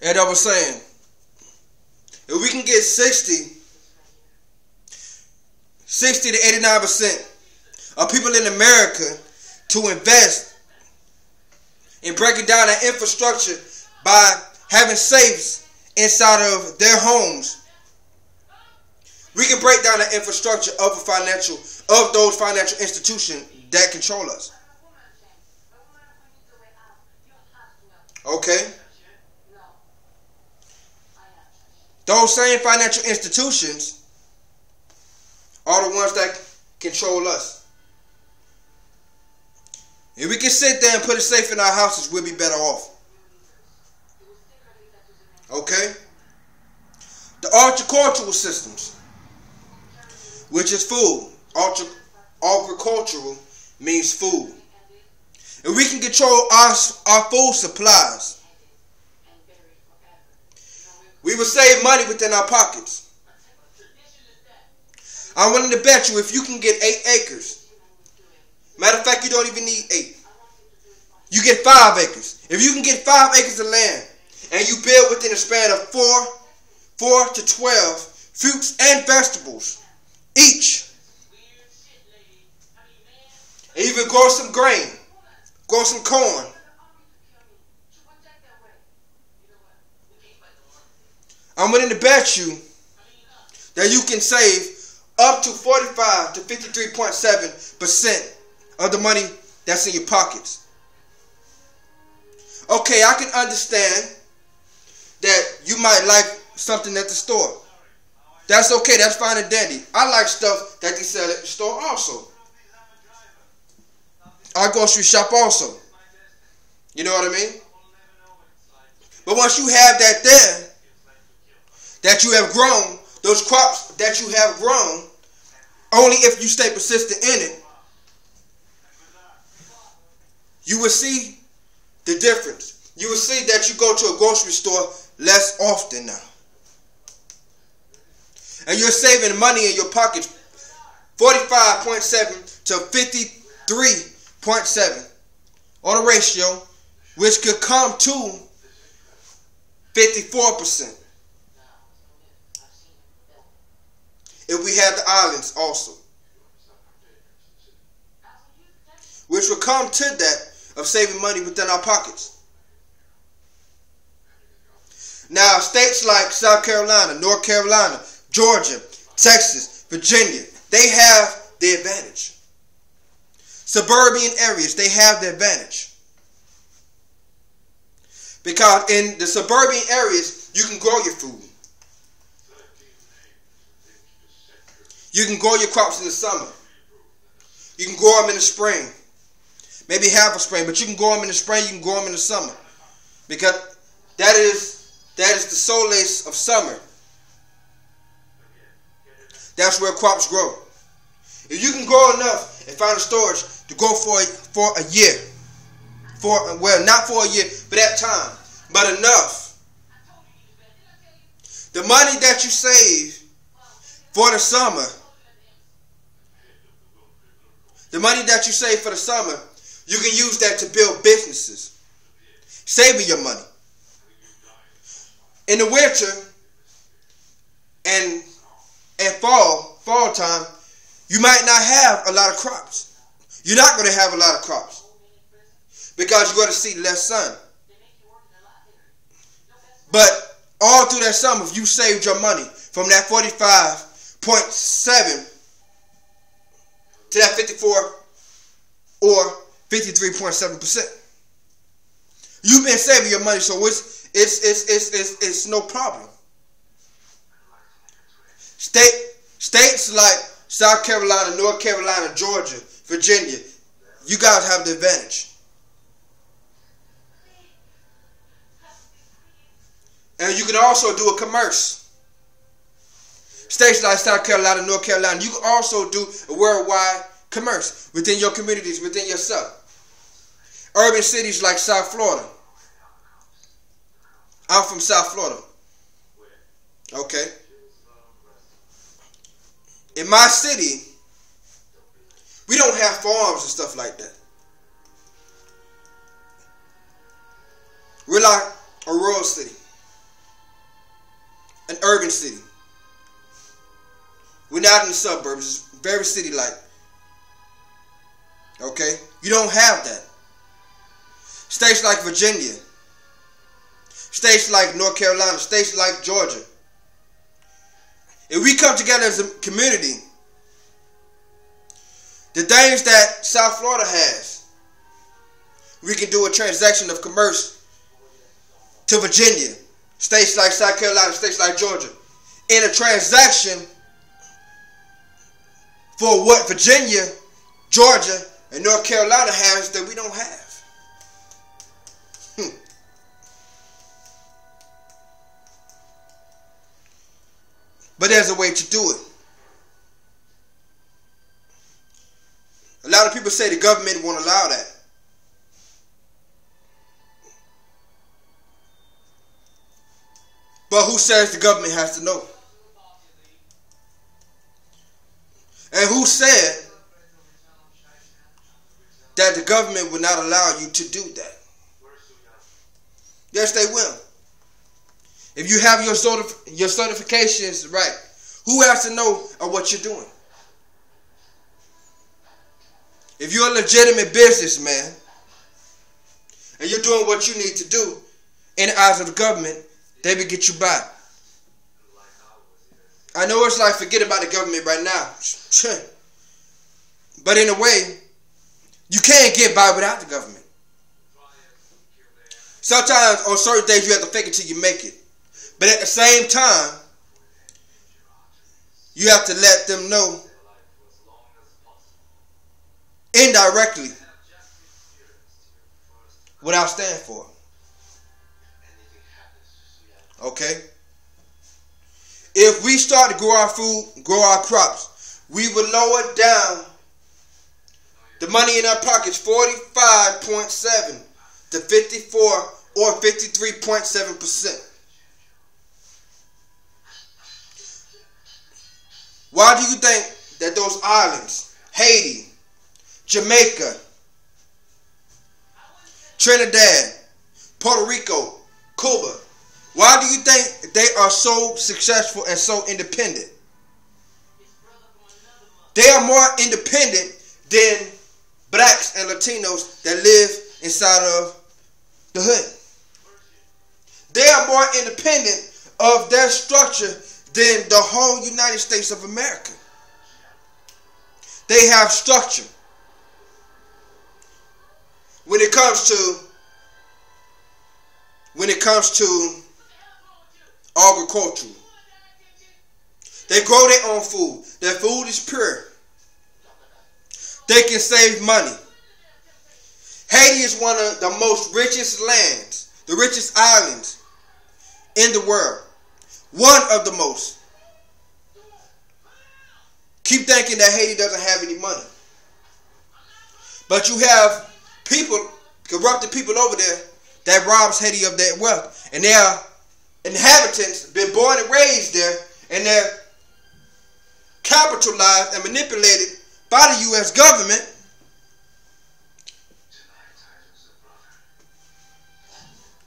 And I was saying, if we can get 60 to 89% of people in America to invest in breaking down that infrastructure by having safes inside of their homes, we can break down the infrastructure of those financial institutions that control us. Okay? Those same financial institutions are the ones that control us. If we can sit there and put a safe in our houses, we'll be better off. Okay? The agricultural systems, which is food. Agricultural means food. If we can control our food supplies, we will save money within our pockets. I'm willing to bet you if you can get 8 acres, matter of fact, you don't even need 8. You get 5 acres. If you can get 5 acres of land and you build within a span of 4 to 12 fruits and vegetables each, and even grow some grain, grow some corn, I'm willing to bet you that you can save up to 45 to 53.7% of the money that's in your pockets. Okay, I can understand that you might like something at the store. That's okay, that's fine and dandy. I like stuff that they sell at the store also. I grocery shop also. You know what I mean? But once you have that there, that you have grown, those crops that you have grown, only if you stay persistent in it, you will see the difference. You will see that you go to a grocery store less often now. And you're saving money in your pockets, 45.7 to 53.7 on a ratio, which could come to 54%. If we had the islands also, which would come to that of saving money within our pockets. Now, states like South Carolina, North Carolina, Georgia, Texas, Virginia, they have the advantage. Suburban areas, they have the advantage. Because in the suburban areas, you can grow your food. You can grow your crops in the summer. You can grow them in the spring. Maybe half a spring, but you can grow them in the spring, you can grow them in the summer. Because that is the solace of summer. That's where crops grow. If you can grow enough and find a storage to grow for a year, not for a year, but at time, but enough. The money that you save for the summer, you can use that to build businesses, saving your money. In the winter and fall time, you might not have a lot of crops. You're not going to have a lot of crops because you're going to see less sun. But all through that summer, if you saved your money from that 45.7 to that 54 or 53.7%, you've been saving your money, so it's no problem. States like South Carolina, North Carolina, Georgia, Virginia, you guys have the advantage. And you can also do a commerce. States like South Carolina, North Carolina, you can also do a worldwide commerce within your communities, within yourself. Urban cities like South Florida. I'm from South Florida. Okay. In my city, we don't have farms and stuff like that. We're like a rural city. an urban city. We're not in the suburbs. It's very city-like. Okay? You don't have that. States like Virginia, states like North Carolina, states like Georgia. If we come together as a community, the things that South Florida has, we can do a transaction of commerce to Virginia, states like South Carolina, states like Georgia, in a transaction for what Virginia, Georgia, and North Carolina has that we don't have. But there's a way to do it. A lot of people say the government won't allow that. But who says the government has to know? And who said that the government will not allow you to do that? Yes, they will. If you have your certifications right, who has to know of what you're doing? If you're a legitimate businessman and you're doing what you need to do in the eyes of the government, they will get you by. I know it's like forget about the government right now. But in a way, you can't get by without the government. Sometimes on certain things you have to fake it till you make it. But at the same time, you have to let them know indirectly what I stand for. Okay? If we start to grow our food, grow our crops, we will lower down the money in our pockets 45.7 to 54 or 53.7%. Why do you think that those islands, Haiti, Jamaica, Trinidad, Puerto Rico, Cuba, why do you think they are so successful and so independent? They are more independent than blacks and Latinos that live inside of the hood. They are more independent of their structure than the whole United States of America. They have structure. When it comes to agriculture, they grow their own food. Their food is pure. They can save money. Haiti is one of the most richest lands, the richest islands in the world. One of the most. Keep thinking that Haiti doesn't have any money. But you have people, corrupted people over there that robs Haiti of their wealth. And their inhabitants been born and raised there, and they're capitalized and manipulated by the U.S. government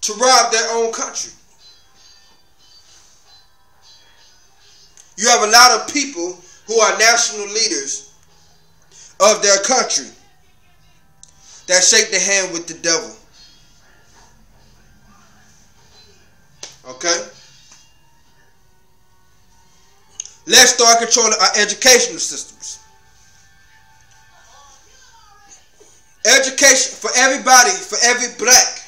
to rob their own country. You have a lot of people who are national leaders of their country that shake their hand with the devil. Okay? Let's start controlling our educational systems. Education for everybody, for every black.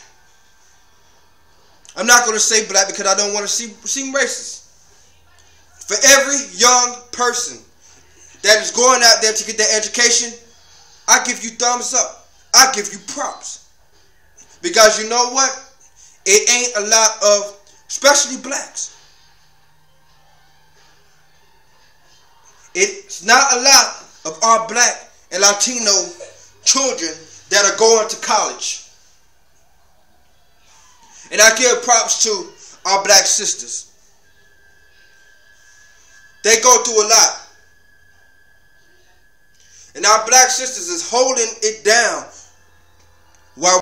I'm not going to say black because I don't want to seem racist. For every young person that is going out there to get their education, I give you thumbs up. I give you props. Because you know what? It ain't a lot of, especially blacks. It's not a lot of our black and Latino children that are going to college. And I give props to our black sisters. They go through a lot. And our black sisters is holding it down while